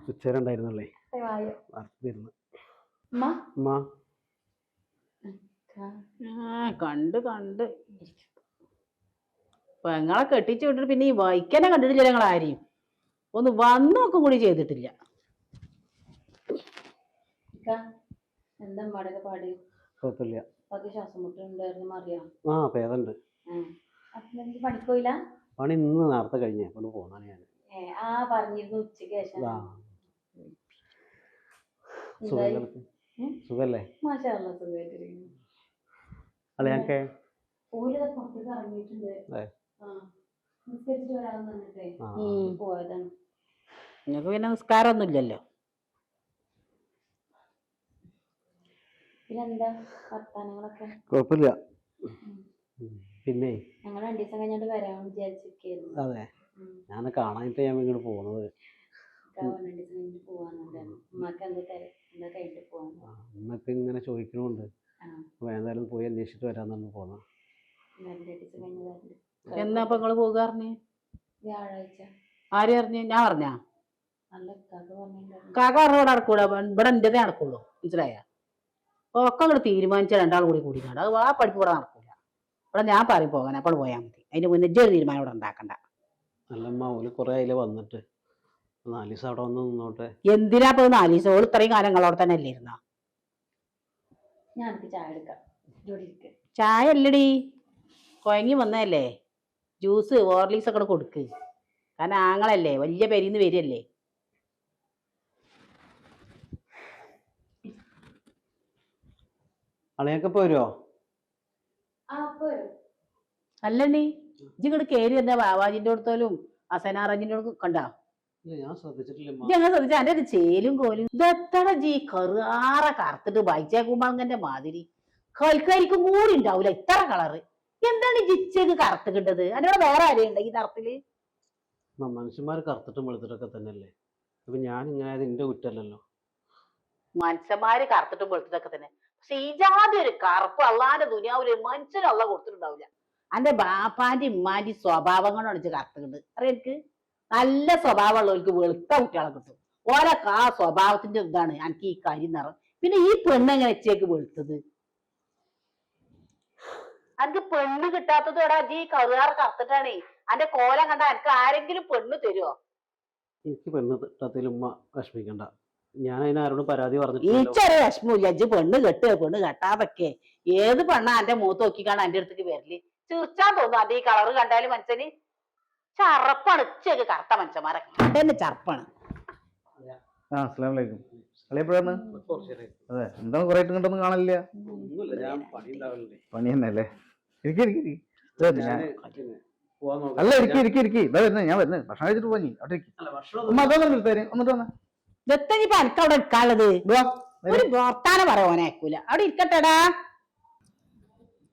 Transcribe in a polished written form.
ഉച്ചവരുണ്ടായിരുന്നല്ലേ കണ്ട് പെങ്ങളെ കെട്ടിച്ചു വിട്ടിട്ട് പിന്നെ ഈ വൈക്കനെ കണ്ടിട്ടില്ല. ഞങ്ങൾ ആരെയും ഒന്ന് വന്നൊക്കെ കൂടി ചെയ്തിട്ടില്ല. എന്താ മടക പാട്? കുഴപ്പമില്ല. ശ്വാസം മുട്ടുണ്ടായിരുന്നു അറിയാം. പേദണ്ട്. പണിക്കോയില്ല? പണി ഇന്ന് നേരത്തെ കഴിഞ്ഞേ കൊണ്ട് പോന്നാണ് ഞാൻ. പറഞ്ഞിരുന്നു ഉച്ചക്ക് ശേഷം. സുഖല്ലേ? മാഷാഅല്ലാ സുഖമായിട്ടിരിക്കുന്നു. അളിയാക്കെ പുറത്തേക്ക് ഇറങ്ങിയിട്ടുണ്ട്. നിസ്കരിച്ചിട്ട് വരാമെന്ന് പറഞ്ഞിട്ടേ പോയതാണ്. നിങ്ങൾക്ക് പിന്നെ നിസ്കാരമൊന്നും ഇല്ലല്ലോ. പിന്നെന്താ വർത്താനങ്ങളൊക്കെ? കുഴപ്പമില്ല. പിന്നെ ഞങ്ങൾ 2 ദിവസം കഴിഞ്ഞിട്ട് വരാമെന്ന് വിചാരിച്ചിരിക്കുന്നു. അതെ, ഞാൻ കാണാനിട്ട് ഞാൻ ഇങ്ങോട്ട് പോകുന്നത്. 2 ദിവസം കഴിഞ്ഞിട്ട് പോവാന്നുണ്ടായിരുന്നു. ഉമ്മക്ക് എന്താ കഴിഞ്ഞിട്ട് പോവാൻ ഉമ്മക്ക് ഇങ്ങനെ ചോദിക്കണുണ്ട്. എന്തായാലും പോയി അന്വേഷിച്ചിട്ട് വരാന്നാണ് പോകുന്നത്. എന്നാ നിങ്ങള് പോകാറിഞ്ഞ്? വ്യാഴാഴ്ച. ആര് പറഞ്ഞു? ഞാൻ പറഞ്ഞാ? അല്ല, കാക്ക പറഞ്ഞ ഇവിടെ നടക്കൂല. ഇവിടെ എന്റേതേ നടക്കുള്ളൂ. മനസ്സിലായ? ഒക്കെ അങ്ങോട്ട് തീരുമാനിച്ച 2 ആൾ കൂടി കാണാം. അത് ആ പഠിപ്പ് ഇവിടെ നടക്കൂല. ഇവിടെ ഞാൻ പറയും പോകാൻ, അപ്പോൾ പോയാൽ മതി. അതിന്റെ മുന്നേ ഒരു തീരുമാനം ഇവിടെ ഉണ്ടാക്കണ്ട. അല്ലമ്മ, ഓല് കുറെ അതില് വന്നിട്ട് 4 ദിവസം അവിടെ വന്ന് നിന്നോട്ടെ. എന്തിനാ ഇപ്പൊ 4 ദിവസം? ഓള് ഇത്രയും കാലം നിങ്ങളവിടെ തന്നെ അല്ലേ ഇരുന്ന? ചായ എടുക്കാം. ചായ അല്ലടി, കുഴങ്ങി വന്നതല്ലേ. ജ്യൂസ് ഹോർലിക്സ് ഒക്കെ കൊടുക്ക്. കാരണം ആങ്ങളല്ലേ, വലിയ പെരിന്ന് വരികയല്ലേ. അളിയൊക്കെ പോരുവോ? അല്ലണ്ണി, ഇങ്ങോട്ട് കയറി എന്താ ബാവാജിന്റെ അടുത്തോലും അസനാറജിന്റെ അടുത്തും കണ്ടാ? ഞാൻ ശ്രദ്ധിച്ചിട്ടില്ല. ഞങ്ങൾ ശ്രദ്ധിച്ച എന്റെ ഒരു ചേലും കോലും ഇതെത്ര ജി കറുകാറ കറുത്തിട്ട് ബൈച്ചേക്കുമ്പളങ്ങന്റെ മാതിരി കൽക്കരിക്കും കൂടി ഉണ്ടാവൂല ഇത്ര കളറ്. എന്താണ് ജിച്ചക്ക് കറുത്ത് കിട്ടത്? അതിനോട് വേറെ ആരെയും ഉണ്ട് ഈ തരത്തില്? മനുഷ്യന്മാർ കറുത്തിട്ടും വെളുത്തിട്ടൊക്കെ തന്നെയല്ലേ. അപ്പൊ ഞാൻ ഇങ്ങനെ എന്റെ കുറ്റല്ലല്ലോ. മനുഷ്യന്മാര് കറുത്തിട്ടും വെളുത്തിട്ടൊക്കെ തന്നെ. പക്ഷെ ഈ ജാതി ഒരു കറുപ്പ് അള്ളാന്റെ ദുനിയാവില് മനുഷ്യനുള്ള കൊടുത്തിട്ടുണ്ടാവില്ല. അന്റെ ബാപ്പാന്റെ ഉമ്മാന്റെ സ്വഭാവങ്ങളാണ് കറുത്തുണ്ട്. അറിയാം, എനിക്ക് നല്ല സ്വഭാവമുള്ളവർക്ക് വെളുത്ത കുട്ടികളെ കിട്ടും. ഓരൊക്കെ ആ സ്വഭാവത്തിന്റെ ഇതാണ് എനിക്ക് ഈ കാര്യം നിറം. പിന്നെ ഈ പെണ്ണെങ്ങനെ വെച്ചേക്ക് വെളുത്തത്? എനിക്ക് പെണ്ണ് കിട്ടാത്തത് എടാ ജി കറുകാറ് കറുത്തിട്ടാണേ. അന്റെ കോലം കണ്ട എനിക്ക് ആരെങ്കിലും പെണ്ണ് തരുമോ? എനിക്ക് പെണ്ണ് കിട്ടാത്തതിൽ ഉമ്മ വിഷമിക്കണ്ട. ഞാൻ അതിനാരോടും പരാതി പറഞ്ഞു. ഈ ചെറിയ വിഷമില്ല. അജ്ജ് പെണ്ണ് കെട്ടുക പെണ്ണ് കെട്ടാതൊക്കെ. ഏത് പെണ്ണാ എന്റെ മൂത്ത് നോക്കിക്കാണ് എന്റെ അടുത്തേക്ക് വരല്? തീർച്ചാൻ തോന്നുന്നു അന്റെ ഈ കളറ് കണ്ടാലും മനുഷ്യന് ചറപ്പാണ്. ഉച്ചക്ക് കറുത്ത മനുഷ്യന്മാരൊക്കെ തന്നെ ചറപ്പാണ്. അസ്സലാമു അലൈക്കും. അളിയപ്പോഴാണ്? അതെ, എന്താണ് കുറെ ആയിട്ട് കണ്ടൊന്നും കാണില്ല. പണി തന്നെ അല്ലേ? അല്ല, ഇരിക്കി. ഞാൻ വരുന്നത് ഭക്ഷണം കഴിച്ചിട്ട് പോയി. അവിടെ ഒന്നിട്ട് വന്നേ. ഇതെത്തനിപ്പോ എനിക്ക് അവിടെ എടുക്കാനുള്ളത്? ഒരു വർത്താനം പറയാനേക്കൂല. അവിടെ ഇരിക്കട്ടെടാ.